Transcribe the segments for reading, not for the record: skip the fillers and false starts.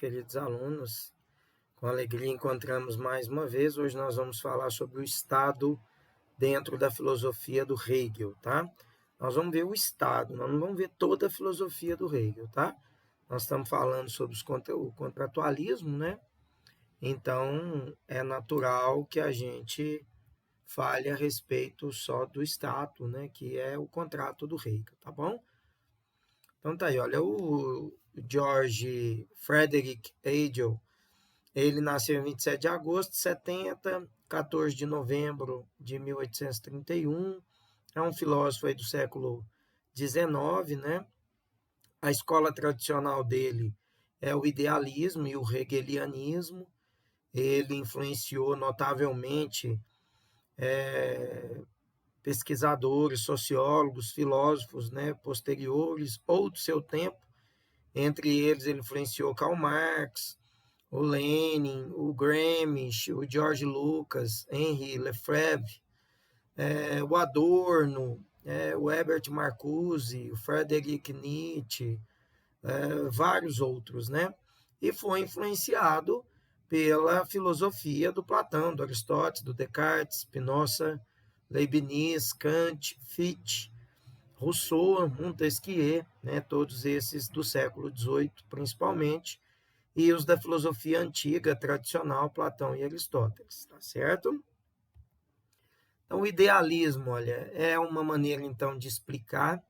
queridos alunos. Com alegria encontramos mais uma vez. Hoje nós vamos falar sobre o Estado dentro da filosofia do Hegel, tá? Nós vamos ver o Estado, nós não vamos ver toda a filosofia do Hegel, tá? Nós estamos falando sobre o contratualismo, né? Então, é natural que a gente fale a respeito só do Estado, né? Que é o contrato do Hegel, tá bom? Então tá aí, olha, o George Frederick Hegel, ele nasceu em 27 de agosto de 70, 14 de novembro de 1831, é um filósofo aí do século XIX, né? A escola tradicional dele é o idealismo e o hegelianismo. Ele influenciou notavelmente pesquisadores, sociólogos, filósofos, né, posteriores ou do seu tempo. Entre eles, ele influenciou Karl Marx, o Lenin, o Gramsci, o George Lucas, Henri Lefebvre, o Adorno, o Herbert Marcuse, o Friedrich Nietzsche, vários outros, né? E foi influenciado pela filosofia do Platão, do Aristóteles, do Descartes, Spinoza, Leibniz, Kant, Fichte, Rousseau, Montesquieu, né? Todos esses do século XVIII, principalmente, e os da filosofia antiga, tradicional, Platão e Aristóteles, tá certo? Então, o idealismo, olha, é uma maneira, então, de explicar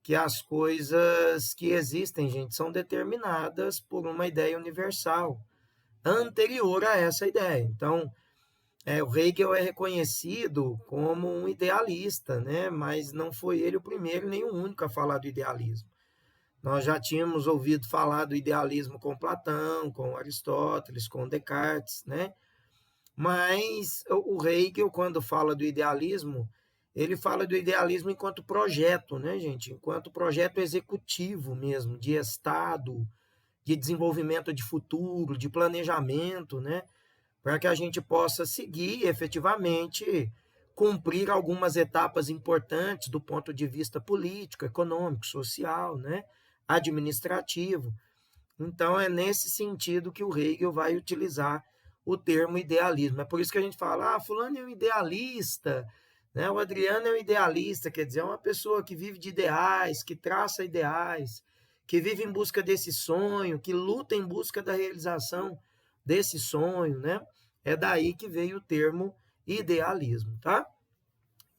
que as coisas que existem, gente, são determinadas por uma ideia universal, anterior a essa ideia. Então, o Hegel é reconhecido como um idealista, né? Mas não foi ele o primeiro nem o único a falar do idealismo. Nós já tínhamos ouvido falar do idealismo com Platão, com Aristóteles, com Descartes, né? Mas o Hegel, quando fala do idealismo, ele fala do idealismo enquanto projeto, né, gente? Enquanto projeto executivo mesmo, de Estado, de desenvolvimento de futuro, de planejamento, né? Para que a gente possa seguir efetivamente cumprir algumas etapas importantes do ponto de vista político, econômico, social, né? Administrativo. Então, é nesse sentido que o Hegel vai utilizar o termo idealismo. É por isso que a gente fala, fulano é um idealista, né? O Adriano é um idealista, quer dizer, é uma pessoa que vive de ideais, que traça ideais, que vive em busca desse sonho, que luta em busca da realização desse sonho, né? É daí que veio o termo idealismo, tá?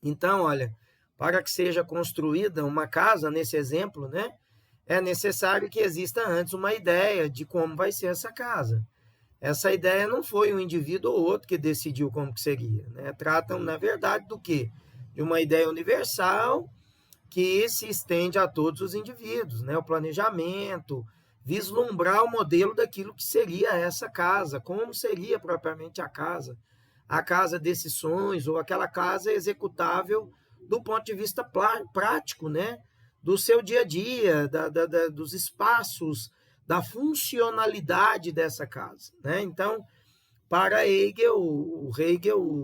Então, olha, para que seja construída uma casa, nesse exemplo, né? É necessário que exista antes uma ideia de como vai ser essa casa. Essa ideia não foi um indivíduo ou outro que decidiu como que seria, né? Tratam, na verdade, do quê? De uma ideia universal que se estende a todos os indivíduos, né? O planejamento, vislumbrar o modelo daquilo que seria essa casa, como seria propriamente a casa desses sonhos, ou aquela casa executável do ponto de vista prático, né? Do seu dia a dia, dos espaços, da funcionalidade dessa casa, né? Então, para Hegel,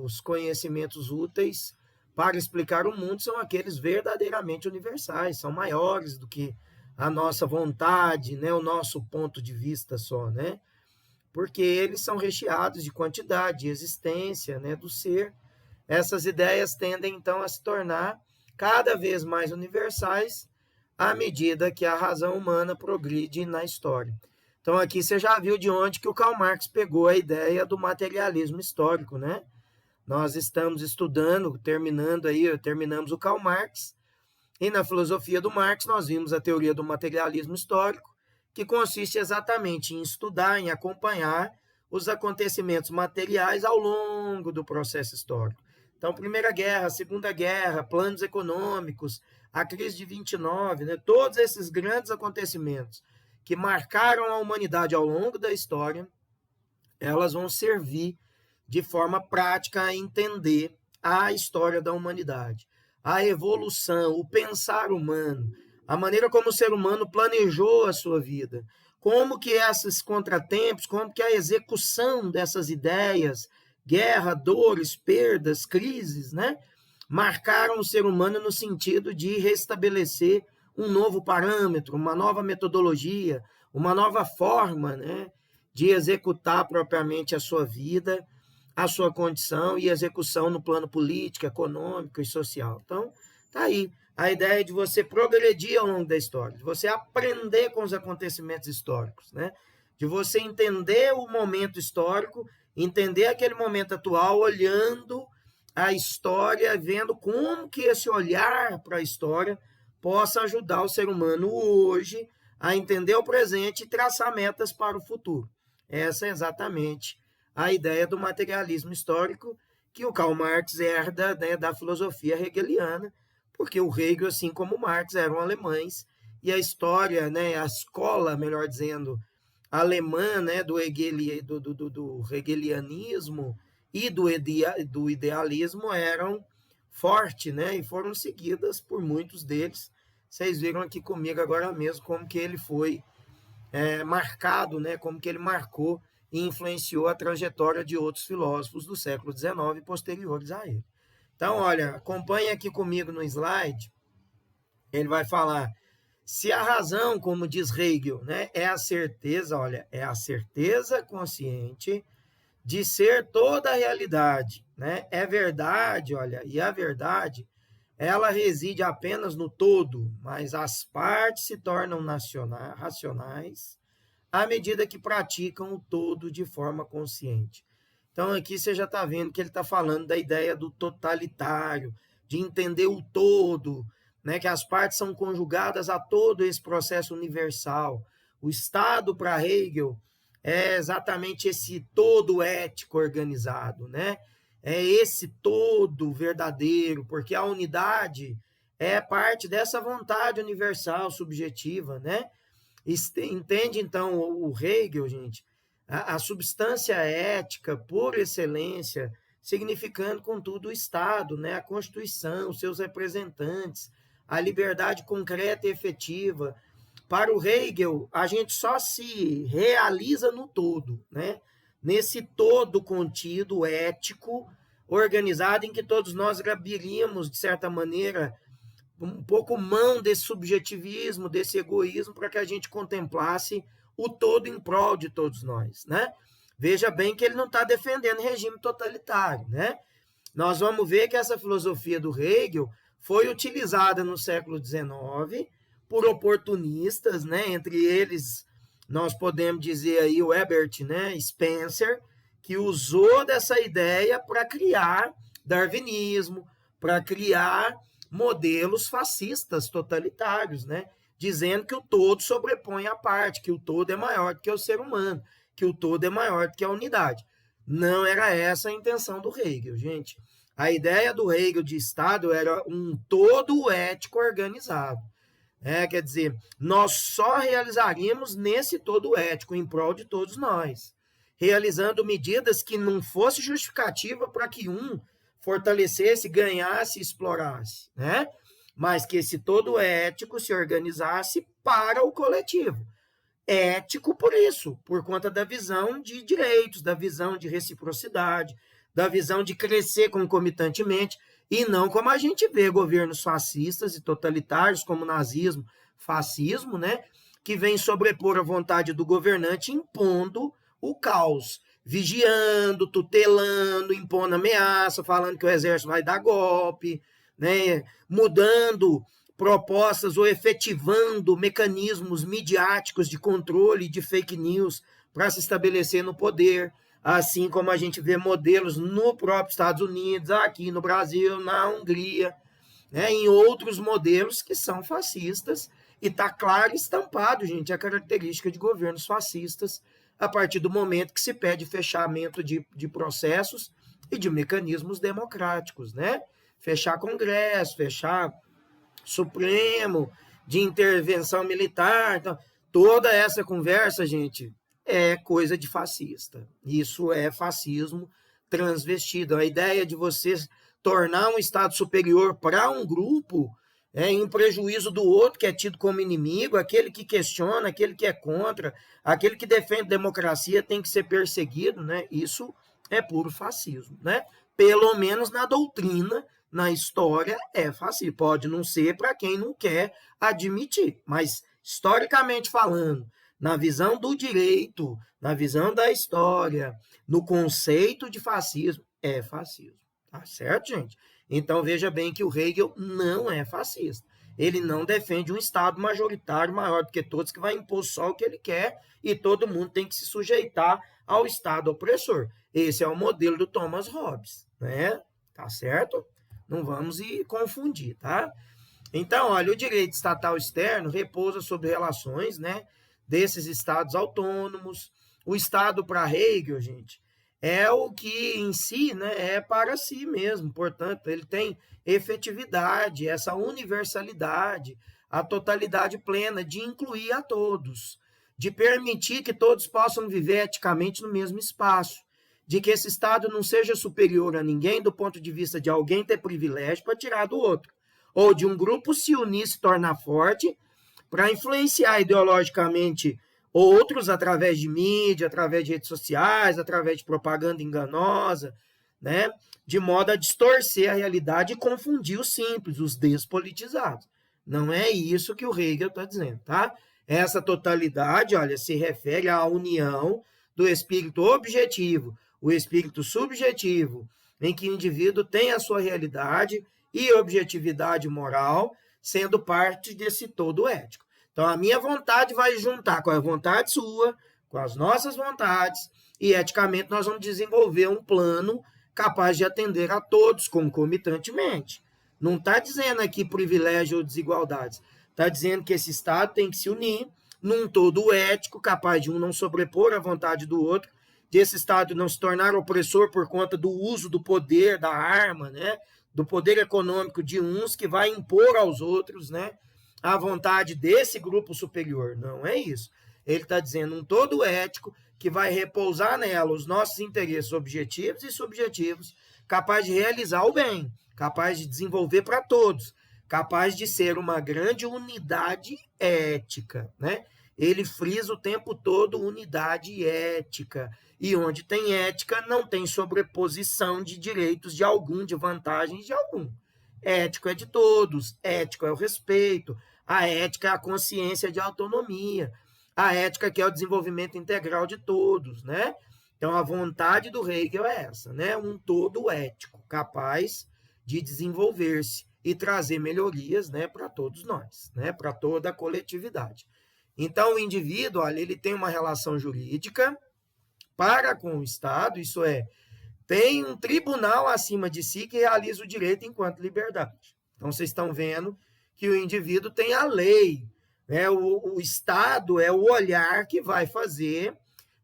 os conhecimentos úteis para explicar o mundo são aqueles verdadeiramente universais, são maiores do que a nossa vontade, né? O nosso ponto de vista só, né? Porque eles são recheados de quantidade, de existência, né? Do ser. Essas ideias tendem, então, a se tornar cada vez mais universais à medida que a razão humana progride na história. Então, aqui você já viu de onde que o Karl Marx pegou a ideia do materialismo histórico, né? Nós estamos estudando, terminamos o Karl Marx, e na filosofia do Marx nós vimos a teoria do materialismo histórico, que consiste exatamente em estudar, em acompanhar os acontecimentos materiais ao longo do processo histórico. Então, Primeira Guerra, Segunda Guerra, planos econômicos, a crise de 29, né? Todos esses grandes acontecimentos que marcaram a humanidade ao longo da história, elas vão servir de forma prática a entender a história da humanidade, a evolução, o pensar humano, a maneira como o ser humano planejou a sua vida, como que esses contratempos, como que a execução dessas ideias, guerra, dores, perdas, crises, né, marcaram o ser humano no sentido de restabelecer um novo parâmetro, uma nova metodologia, uma nova forma, né, de executar propriamente a sua vida, a sua condição e execução no plano político, econômico e social. Então, tá aí a ideia de você progredir ao longo da história, de você aprender com os acontecimentos históricos, né? De você entender o momento histórico, entender aquele momento atual, olhando a história, vendo como que esse olhar para a história possa ajudar o ser humano hoje a entender o presente e traçar metas para o futuro. Essa é exatamente a ideia do materialismo histórico que o Karl Marx herda, né, da filosofia hegeliana, porque o Hegel, assim como o Marx, eram alemães, e a história, né, a escola, melhor dizendo, alemã, né, do hegelianismo e do idealismo eram fortes, né, e foram seguidas por muitos deles. Vocês viram aqui comigo agora mesmo como que ele foi marcado, né, como que ele marcou e influenciou a trajetória de outros filósofos do século XIX posteriores a ele. Então, olha, acompanhe aqui comigo no slide. Ele vai falar: se a razão, como diz Hegel, né, é a certeza, olha, é a certeza consciente de ser toda a realidade, né? É verdade, olha, e a verdade, ela reside apenas no todo, mas as partes se tornam racionais à medida que praticam o todo de forma consciente. Então, aqui você já está vendo que ele está falando da ideia do totalitário, de entender o todo, né, que as partes são conjugadas a todo esse processo universal. O Estado, para Hegel, é exatamente esse todo ético organizado, né? É esse todo verdadeiro, porque a unidade é parte dessa vontade universal, subjetiva, né? Entende, então, o Hegel, gente, a substância ética, por excelência, significando, contudo, o Estado, né? A Constituição, os seus representantes, a liberdade concreta e efetiva. Para o Hegel, a gente só se realiza no todo, né? Nesse todo contido, ético, organizado, em que todos nós abriríamos, de certa maneira, um pouco mão desse subjetivismo, desse egoísmo, para que a gente contemplasse o todo em prol de todos nós, né? Veja bem que ele não está defendendo regime totalitário, né? Nós vamos ver que essa filosofia do Hegel foi utilizada no século XIX por oportunistas, né? Entre eles, nós podemos dizer aí o Herbert, né? Spencer, que usou dessa ideia para criar darwinismo, para criar modelos fascistas totalitários, né? Dizendo que o todo sobrepõe a parte, que o todo é maior do que o ser humano, que o todo é maior do que a unidade. Não era essa a intenção do Hegel, gente. A ideia do Hegel de Estado era um todo ético organizado. Quer dizer, nós só realizaríamos nesse todo ético, em prol de todos nós, realizando medidas que não fosse justificativa para que um fortalecesse, ganhasse, explorasse, né? Mas que esse todo ético se organizasse para o coletivo. Ético por isso, por conta da visão de direitos, da visão de reciprocidade, da visão de crescer concomitantemente, e não como a gente vê governos fascistas e totalitários, como o nazismo, fascismo, né, que vem sobrepor a vontade do governante, impondo o caos, vigiando, tutelando, impondo ameaça, falando que o exército vai dar golpe, né, mudando propostas ou efetivando mecanismos midiáticos de controle de fake news para se estabelecer no poder, assim como a gente vê modelos no próprio Estados Unidos, aqui no Brasil, na Hungria, né, em outros modelos que são fascistas, e está claro e estampado, gente, a característica de governos fascistas a partir do momento que se pede fechamento de processos e de mecanismos democráticos, né? Fechar Congresso, fechar Supremo, de intervenção militar. Então, toda essa conversa, gente, é coisa de fascista. Isso é fascismo transvestido. A ideia de você tornar um Estado superior para um grupo em prejuízo do outro, que é tido como inimigo, aquele que questiona, aquele que é contra, aquele que defende a democracia tem que ser perseguido, né? Isso é puro fascismo, né? Pelo menos na doutrina, na história, é fascismo. Pode não ser para quem não quer admitir, mas historicamente falando, na visão do direito, na visão da história, no conceito de fascismo, é fascismo. Tá certo, gente? Então, veja bem que o Hegel não é fascista. Ele não defende um Estado majoritário maior do que todos, que vai impor só o que ele quer e todo mundo tem que se sujeitar ao Estado opressor. Esse é o modelo do Thomas Hobbes, né? Tá certo? Não vamos confundir, tá? Então, olha, o direito estatal externo repousa sobre relações, né, desses estados autônomos. O Estado para Hegel, gente, é o que em si, né, é para si mesmo. Portanto, ele tem efetividade, essa universalidade, a totalidade plena de incluir a todos, de permitir que todos possam viver eticamente no mesmo espaço, de que esse Estado não seja superior a ninguém do ponto de vista de alguém ter privilégio para tirar do outro, ou de um grupo se unir, se tornar forte, para influenciar ideologicamente outros através de mídia, através de redes sociais, através de propaganda enganosa, né? De modo a distorcer a realidade e confundir os simples, os despolitizados. Não é isso que o Hegel está dizendo, tá? Essa totalidade, olha, se refere à união do espírito objetivo, o espírito subjetivo, em que o indivíduo tem a sua realidade e objetividade moral, sendo parte desse todo ético. Então, a minha vontade vai juntar com a vontade sua, com as nossas vontades, e eticamente nós vamos desenvolver um plano capaz de atender a todos concomitantemente. Não está dizendo aqui privilégio ou desigualdades. Está dizendo que esse Estado tem que se unir num todo ético, capaz de um não sobrepor a vontade do outro, de esse Estado não se tornar opressor por conta do uso do poder, da arma, né? Do poder econômico de uns que vai impor aos outros, né? A vontade desse grupo superior. Não é isso. Ele está dizendo um todo ético que vai repousar nela os nossos interesses objetivos e subjetivos, capaz de realizar o bem, capaz de desenvolver para todos, capaz de ser uma grande unidade ética, né? Ele frisa o tempo todo unidade ética. E onde tem ética, não tem sobreposição de direitos de algum, de vantagens de algum. Ético é de todos, ético é o respeito, a ética é a consciência de autonomia, a ética que é o desenvolvimento integral de todos, né? Então, a vontade do Hegel é essa, né? Um todo ético, capaz de desenvolver-se e trazer melhorias, né, para todos nós, né, para toda a coletividade. Então, o indivíduo, olha, ele tem uma relação jurídica para com o Estado, isso é, tem um tribunal acima de si que realiza o direito enquanto liberdade. Então, vocês estão vendo que o indivíduo tem a lei, né? O Estado é o olhar que vai fazer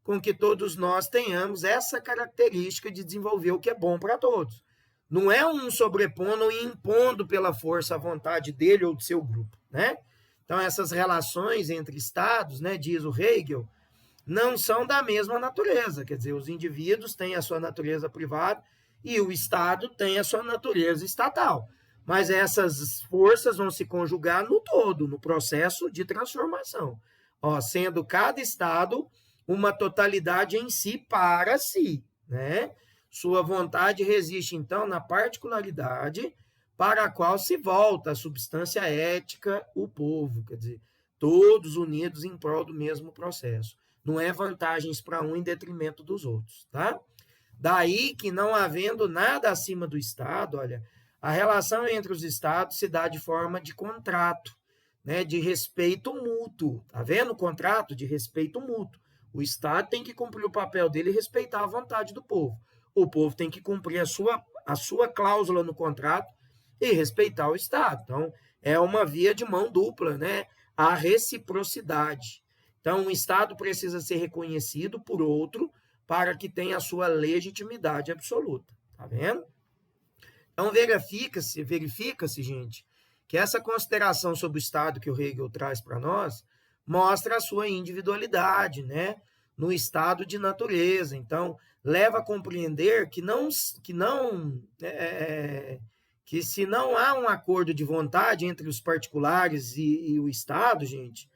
com que todos nós tenhamos essa característica de desenvolver o que é bom para todos. Não é um sobrepondo e impondo pela força a vontade dele ou do seu grupo, né? Então, essas relações entre Estados, né, diz o Hegel, não são da mesma natureza. Quer dizer, os indivíduos têm a sua natureza privada e o Estado tem a sua natureza estatal. Mas essas forças vão se conjugar no todo, no processo de transformação. Ó, sendo cada Estado uma totalidade em si para si, né? Sua vontade resiste, então, na particularidade para a qual se volta a substância ética, o povo, quer dizer, todos unidos em prol do mesmo processo. Não é vantagens para um em detrimento dos outros, tá? Daí que, não havendo nada acima do Estado, olha, a relação entre os Estados se dá de forma de contrato, né, de respeito mútuo, tá vendo? Contrato de respeito mútuo. O Estado tem que cumprir o papel dele e respeitar a vontade do povo. O povo tem que cumprir a sua cláusula no contrato e respeitar o Estado. Então, é uma via de mão dupla, né? A reciprocidade. Então, o Estado precisa ser reconhecido por outro para que tenha a sua legitimidade absoluta. Tá vendo? Então, verifica-se, gente, que essa consideração sobre o Estado que o Hegel traz para nós mostra a sua individualidade, né? No estado de natureza. Então, leva a compreender que se não há um acordo de vontade entre os particulares e o Estado, gente,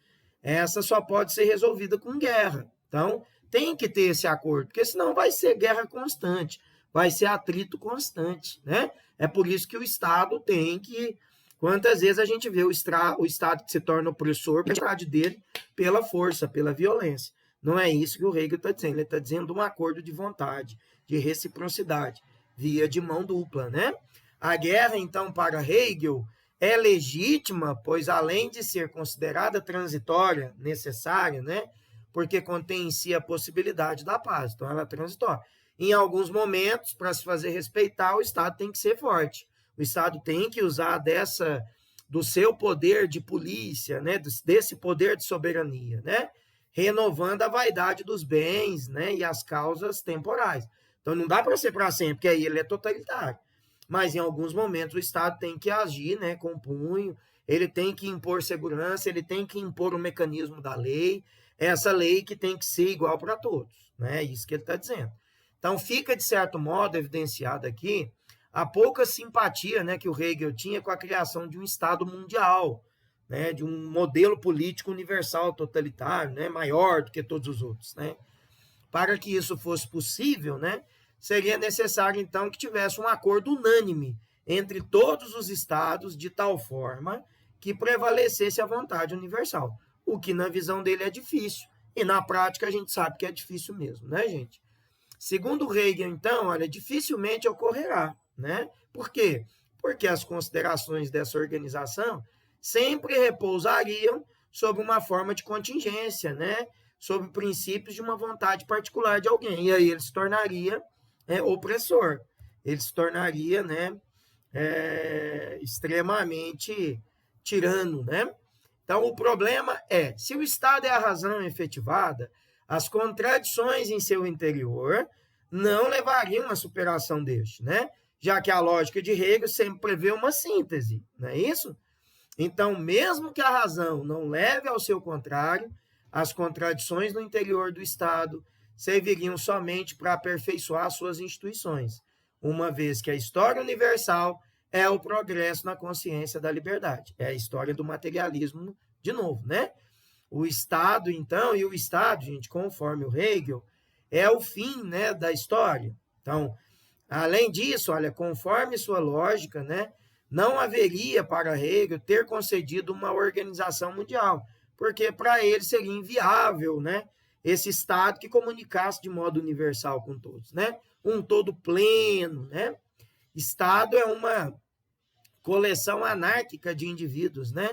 essa só pode ser resolvida com guerra. Então, tem que ter esse acordo, porque senão vai ser guerra constante, vai ser atrito constante, né? É por isso que o Estado tem que Quantas vezes a gente vê o Estado que se torna opressor pela vontade dele, pela força, pela violência. Não é isso que o Hegel está dizendo. Ele está dizendo um acordo de vontade, de reciprocidade, via de mão dupla, né? A guerra, então, para Hegel, é legítima, pois além de ser considerada transitória, necessária, né? Porque contém em si a possibilidade da paz. Então, ela é transitória. Em alguns momentos, para se fazer respeitar, o Estado tem que ser forte. O Estado tem que usar do seu poder de polícia, né? Desse poder de soberania, né? Renovando a vaidade dos bens, né? E as causas temporais. Então, não dá para ser para sempre, porque aí ele é totalitário. Mas, em alguns momentos, o Estado tem que agir, né? Com punho, ele tem que impor segurança, ele tem que impor o mecanismo da lei, essa lei que tem que ser igual para todos, né? É isso que ele está dizendo. Então, fica, de certo modo, evidenciado aqui a pouca simpatia, né, que o Hegel tinha com a criação de um Estado mundial, né, de um modelo político universal totalitário, né, maior do que todos os outros. Né? Para que isso fosse possível, né, seria necessário, então, que tivesse um acordo unânime entre todos os Estados, de tal forma que prevalecesse a vontade universal, o que na visão dele é difícil, e na prática a gente sabe que é difícil mesmo, né, gente? Segundo Hegel, então, olha, dificilmente ocorrerá, né? Por quê? Porque as considerações dessa organização sempre repousariam sobre uma forma de contingência, né? Sobre princípios de uma vontade particular de alguém. E aí ele se tornaria opressor. Ele se tornaria, né, extremamente tirano, né? Então, o problema é, se o Estado é a razão efetivada, as contradições em seu interior não levariam à superação deste, né? Já que a lógica de Hegel sempre prevê uma síntese, não é isso? Então, mesmo que a razão não leve ao seu contrário, as contradições no interior do Estado serviriam somente para aperfeiçoar suas instituições, uma vez que a história universal é o progresso na consciência da liberdade. É a história do materialismo de novo, né? O Estado, então, e o Estado, gente, conforme o Hegel, é o fim, né, da história. Então, além disso, olha, conforme sua lógica, né, não haveria para Hegel ter concedido uma organização mundial, porque para ele seria inviável, né, esse Estado que comunicasse de modo universal com todos, né, um todo pleno, né. Estado é uma coleção anárquica de indivíduos, né,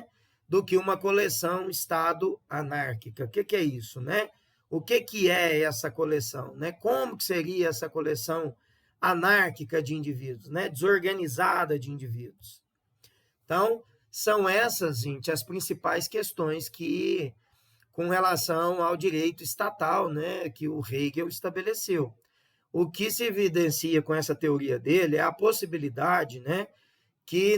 do que uma coleção Estado anárquica. O que é isso, né? O que é essa coleção, né? Como que seria essa coleção anárquica de indivíduos, né? Desorganizada de indivíduos. Então, são essas, gente, as principais questões que, com relação ao direito estatal, né, que o Hegel estabeleceu. O que se evidencia com essa teoria dele é a possibilidade, né, que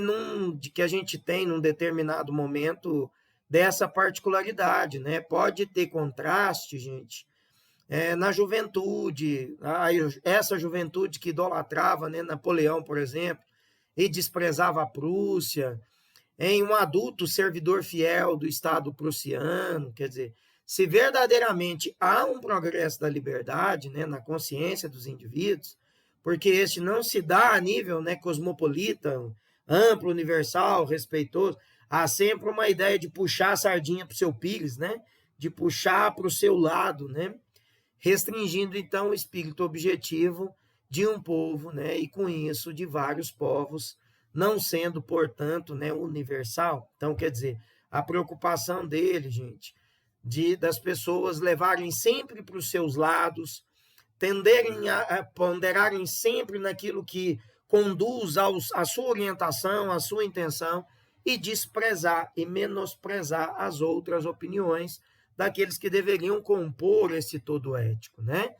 a gente tem num determinado momento dessa particularidade, né? Pode ter contraste, gente, na juventude, essa juventude que idolatrava, né, Napoleão, por exemplo, e desprezava a Prússia, em um adulto servidor fiel do Estado prussiano, quer dizer, se verdadeiramente há um progresso da liberdade, né, na consciência dos indivíduos, porque este não se dá a nível, né, cosmopolita, amplo, universal, respeitoso, há sempre uma ideia de puxar a sardinha para o seu pires, né? De puxar para o seu lado, né? Restringindo, então, o espírito objetivo de um povo, né? E, com isso, de vários povos, não sendo, portanto, né, universal. Então, quer dizer, a preocupação dele, gente, das pessoas levarem sempre para os seus lados, tenderem a ponderarem sempre naquilo que conduz à sua orientação, à sua intenção, e desprezar e menosprezar as outras opiniões daqueles que deveriam compor esse todo ético, né?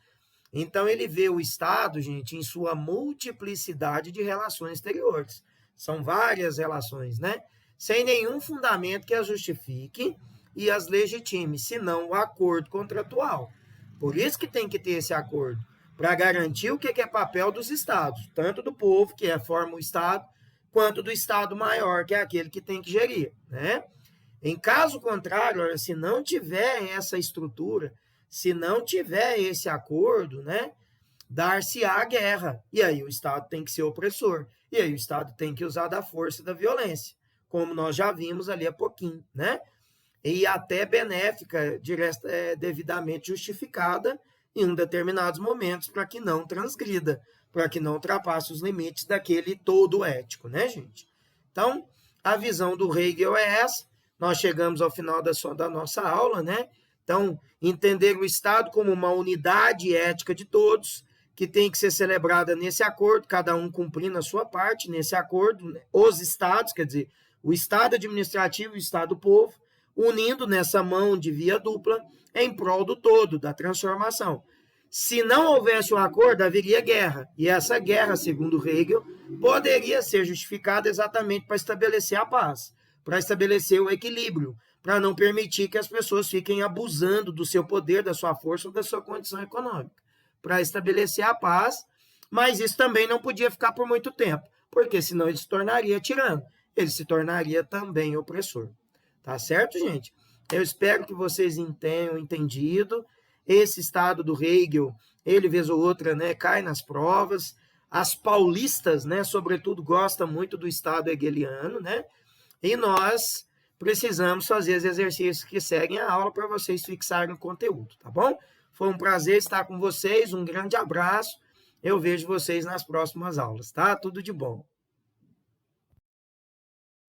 Então, ele vê o Estado, gente, em sua multiplicidade de relações exteriores. São várias relações, né? Sem nenhum fundamento que as justifique e as legitime, senão o acordo contratual. Por isso que tem que ter esse acordo, para garantir o que é papel dos Estados, tanto do povo, que forma o Estado, quanto do Estado maior, que é aquele que tem que gerir, né? Em caso contrário, se não tiver essa estrutura, se não tiver esse acordo, né, dar-se-á a guerra. E aí o Estado tem que ser opressor. E aí o Estado tem que usar da força e da violência, como nós já vimos ali há pouquinho, né? E até benéfica, devidamente justificada em determinados momentos, para que não transgrida, para que não ultrapasse os limites daquele todo ético, né, gente? Então, a visão do Hegel é essa. Nós chegamos ao final da nossa aula, né? Então, entender o Estado como uma unidade ética de todos, que tem que ser celebrada nesse acordo, cada um cumprindo a sua parte nesse acordo, né? Os Estados, quer dizer, o Estado administrativo e o Estado-povo, unindo nessa mão de via dupla em prol do todo, da transformação. Se não houvesse um acordo, haveria guerra. E essa guerra, segundo Hegel, poderia ser justificada exatamente para estabelecer a paz, para estabelecer o equilíbrio, para não permitir que as pessoas fiquem abusando do seu poder, da sua força ou da sua condição econômica, para estabelecer a paz, mas isso também não podia ficar por muito tempo, porque senão ele se tornaria tirano, ele se tornaria também opressor. Tá certo, gente? Eu espero que vocês tenham entendido. Esse estado do Hegel, ele vez ou outra, né, cai nas provas. As paulistas, né, sobretudo, gostam muito do estado hegeliano, né? E nós precisamos fazer os exercícios que seguem a aula para vocês fixarem o conteúdo, tá bom? Foi um prazer estar com vocês, um grande abraço. Eu vejo vocês nas próximas aulas, tá? Tudo de bom.